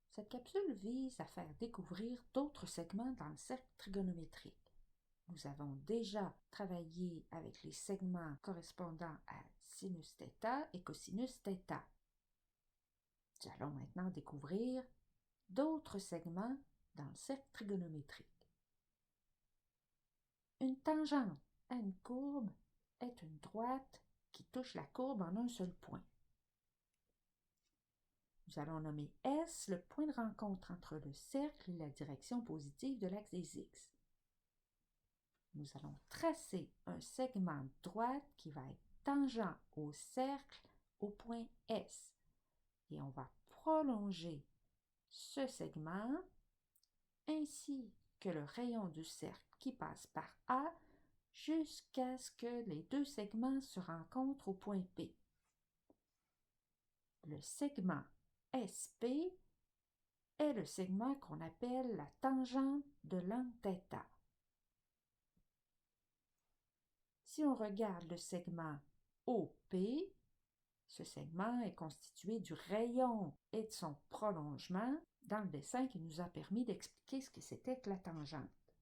Cette capsule vise à faire découvrir d'autres segments dans le cercle trigonométrique. Nous avons déjà travaillé avec les segments correspondant à sinus θ et cosinus θ. Nous allons maintenant découvrir d'autres segments dans le cercle trigonométrique. Une tangente à une courbe est une droite qui touche la courbe en un seul point. Nous allons nommer S le point de rencontre entre le cercle et la direction positive de l'axe des X. Nous allons tracer un segment de droite qui va être tangent au cercle au point S. Et on va prolonger ce segment ainsi que le rayon du cercle qui passe par A jusqu'à ce que les deux segments se rencontrent au point P. Le segment SP est le segment qu'on appelle la tangente de l'angle θ. Si on regarde le segment OP, ce segment est constitué du rayon et de son prolongement dans le dessin qui nous a permis d'expliquer ce que c'était que la tangente.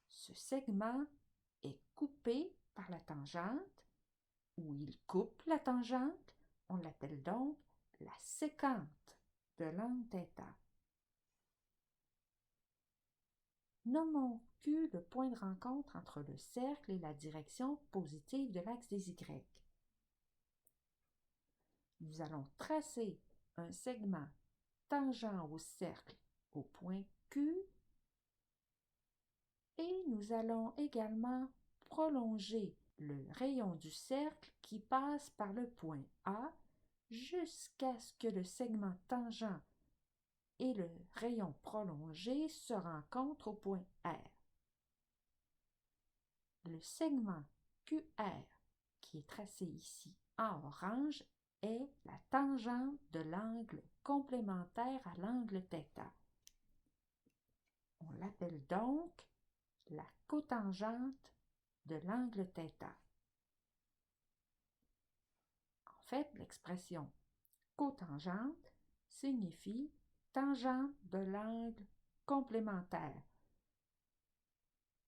Ce segment est coupé par la tangente, ou il coupe la tangente, on l'appelle donc la sécante de l'angle θ. Nommons Q le point de rencontre entre le cercle et la direction positive de l'axe des Y. Nous allons tracer un segment tangent au cercle au point Q et nous allons également prolonger le rayon du cercle qui passe par le point A jusqu'à ce que le segment tangent et le rayon prolongé se rencontrent au point R. Le segment QR qui est tracé ici en orange est la tangente de l'angle complémentaire à l'angle θ. On l'appelle donc la cotangente de l'angle θ. En fait, l'expression cotangente signifie tangente de l'angle complémentaire.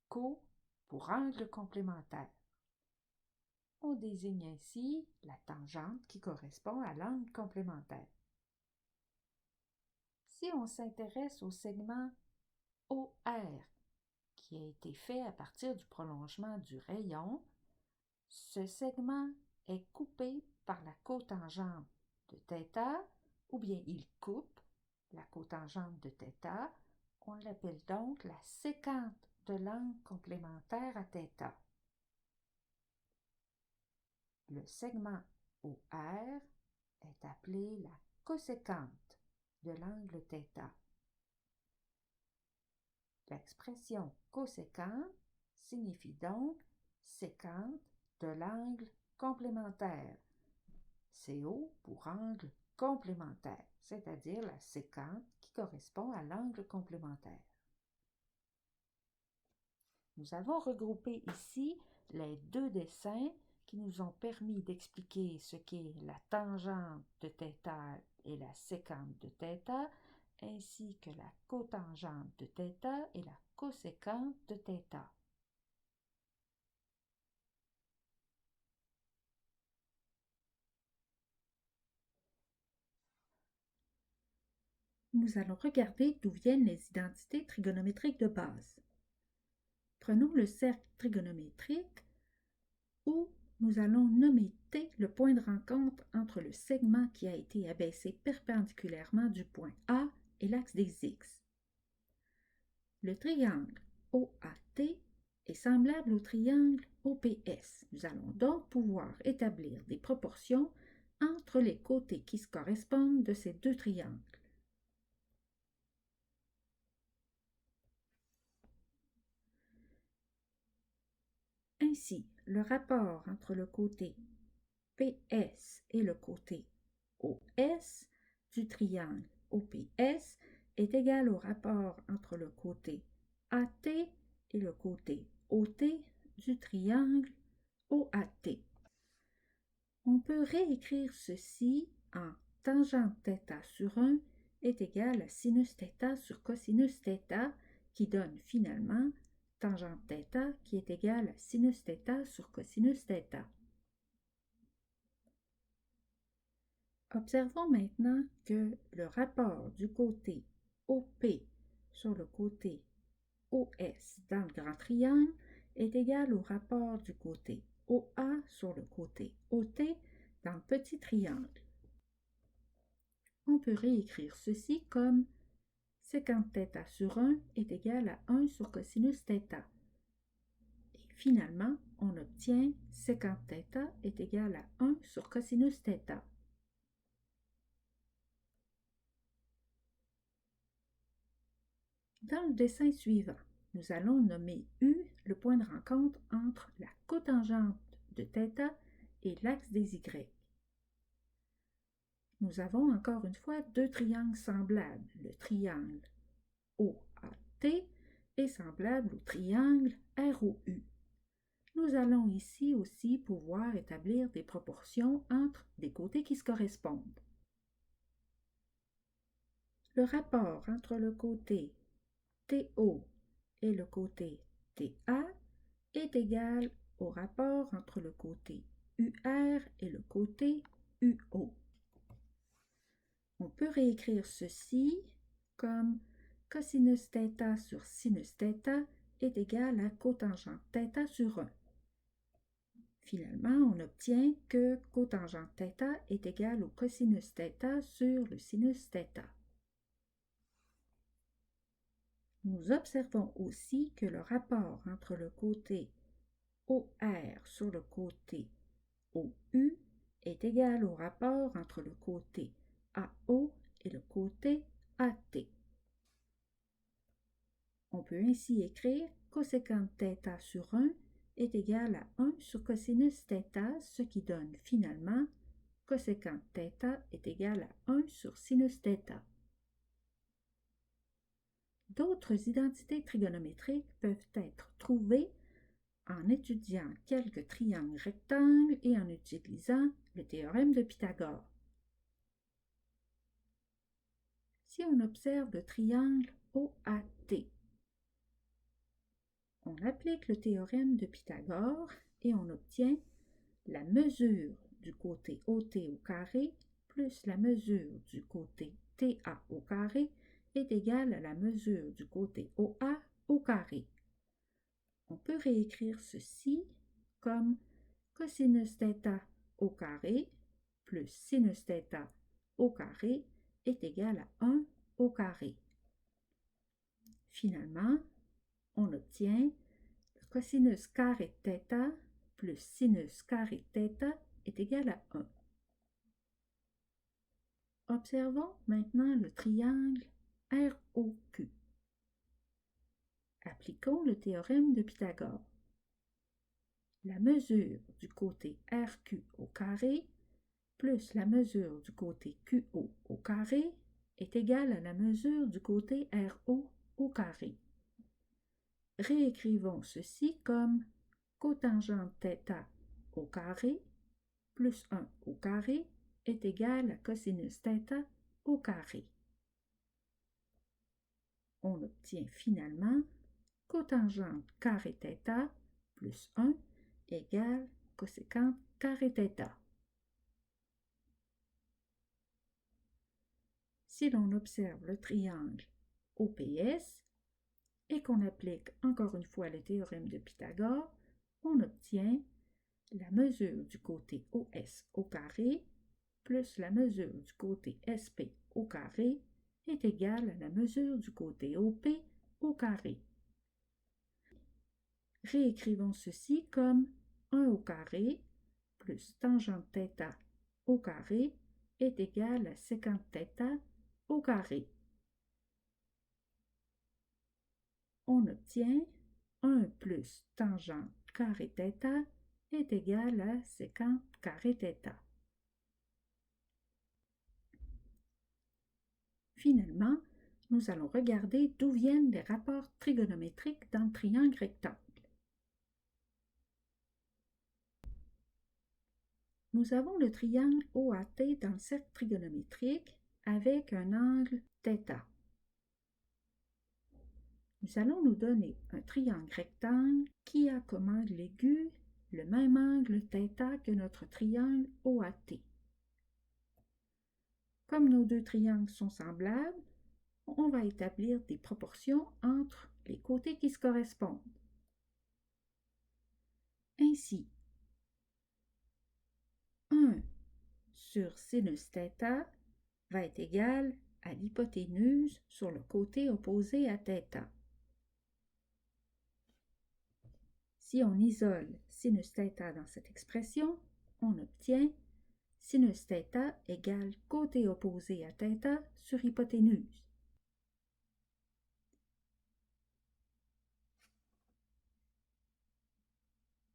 Co pour angle complémentaire. On désigne ainsi la tangente qui correspond à l'angle complémentaire. Si on s'intéresse au segment OR, qui a été fait à partir du prolongement du rayon, ce segment est coupé par la cotangente de θ, ou bien il coupe la cotangente de θ. On l'appelle donc la sécante de l'angle complémentaire à θ. Le segment OR est appelé la coséquente de l'angle θ. L'expression coséquente signifie donc séquente de l'angle complémentaire. CO pour angle complémentaire, c'est-à-dire la séquente qui correspond à l'angle complémentaire. Nous avons regroupé ici les deux dessins qui nous ont permis d'expliquer ce qu'est la tangente de θ et la sécante de θ, ainsi que la cotangente de θ et la coséquente de θ. Nous allons regarder d'où viennent les identités trigonométriques de base. Prenons le cercle trigonométrique où nous allons nommer T le point de rencontre entre le segment qui a été abaissé perpendiculairement du point A et l'axe des X. Le triangle OAT est semblable au triangle OPS. Nous allons donc pouvoir établir des proportions entre les côtés qui se correspondent de ces deux triangles. Ainsi, le rapport entre le côté PS et le côté OS du triangle OPS est égal au rapport entre le côté AT et le côté OT du triangle OAT. On peut réécrire ceci en tangente θ sur 1 est égale à sinus θ sur cosinus θ, qui donne finalement tangente θ qui est égale à sinus θ sur cosinus θ. Observons maintenant que le rapport du côté OP sur le côté OS dans le grand triangle est égal au rapport du côté OA sur le côté OT dans le petit triangle. On peut réécrire ceci comme sécante θ sur 1 est égal à 1 sur cosinus θ. Et finalement, on obtient sécante θ est égal à 1 sur cosinus θ. Dans le dessin suivant, nous allons nommer U le point de rencontre entre la cotangente de θ et l'axe des Y. Nous avons encore une fois deux triangles semblables. Le triangle OAT est semblable au triangle ROU. Nous allons ici aussi pouvoir établir des proportions entre des côtés qui se correspondent. Le rapport entre le côté TO et le côté TA est égal au rapport entre le côté UR et le côté UO. On peut réécrire ceci comme cosinus θ sur sinus θ est égal à cotangente θ sur 1. Finalement, on obtient que cotangente θ est égal au cosinus θ sur le sinus θ. Nous observons aussi que le rapport entre le côté OR sur le côté OU est égal au rapport entre le côté AO et le côté AT. On peut ainsi écrire cosécante θ sur 1 est égal à 1 sur cosinus θ, ce qui donne finalement cosécante θ est égal à 1 sur sinus θ. D'autres identités trigonométriques peuvent être trouvées en étudiant quelques triangles rectangles et en utilisant le théorème de Pythagore. Si on observe le triangle OAT, on applique le théorème de Pythagore et on obtient la mesure du côté OT au carré plus la mesure du côté TA au carré est égale à la mesure du côté OA au carré. On peut réécrire ceci comme cosinus θ au carré plus sinus θ au carré est égal à 1 au carré. Finalement, on obtient cosinus carré θ plus sinus carré θ est égal à 1. Observons maintenant le triangle ROQ. Appliquons le théorème de Pythagore. La mesure du côté RQ au carré plus la mesure du côté QO au carré est égale à la mesure du côté RO au carré. Réécrivons ceci comme cotangente θ au carré plus 1 au carré est égal à cosinus θ au carré. On obtient finalement cotangente carré θ plus 1 égale coséquente carré θ. Si l'on observe le triangle OPS et qu'on applique encore une fois le théorème de Pythagore, on obtient la mesure du côté OS au carré plus la mesure du côté SP au carré est égale à la mesure du côté OP au carré. Réécrivons ceci comme 1 au carré plus tangente θ au carré est égal à sécante θ au carré. On obtient 1 plus tangente carré θ est égal à sécante carré θ. Finalement, nous allons regarder d'où viennent les rapports trigonométriques dans le triangle rectangle. nous avons le triangle OAT dans le cercle trigonométrique avec un angle θ. Nous allons nous donner un triangle rectangle qui a comme angle aigu le même angle θ que notre triangle OAT. Comme nos deux triangles sont semblables, on va établir des proportions entre les côtés qui se correspondent. Ainsi, 1 sur sinus θ va être égal à l'hypoténuse sur le côté opposé à θ. Si on isole sinus θ dans cette expression, on obtient sinus θ égale côté opposé à θ sur hypoténuse.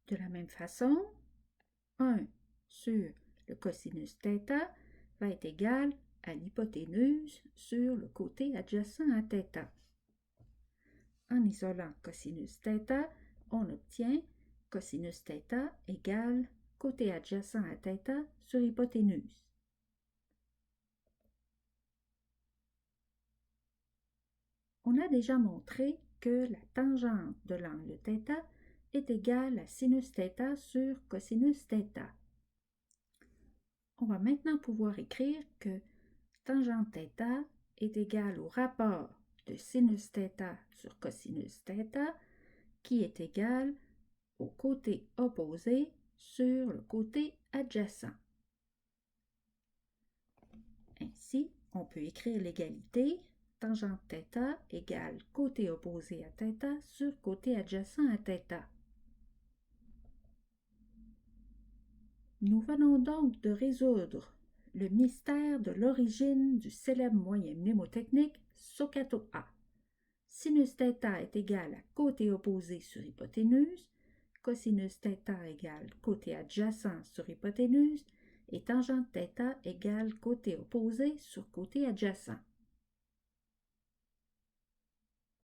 De la même façon, 1 sur le cosinus θ va être égal à l'hypoténuse sur le côté adjacent à θ. En isolant cosinus θ, on obtient cosinus θ égale côté adjacent à θ sur hypoténuse. On a déjà montré que la tangente de l'angle θ est égale à sinus θ sur cosinus θ. On va maintenant pouvoir écrire que tangente θ est égale au rapport de sinus θ sur cosinus θ qui est égal au côté opposé sur le côté adjacent. Ainsi, on peut écrire l'égalité tangente θ égale côté opposé à θ sur côté adjacent à θ. Nous venons donc de résoudre le mystère de l'origine du célèbre moyen mnémotechnique SOHCAHTOA A. Sinus θ est égal à côté opposé sur hypoténuse, cosinus θ égale côté adjacent sur hypoténuse et tangente θ égale côté opposé sur côté adjacent.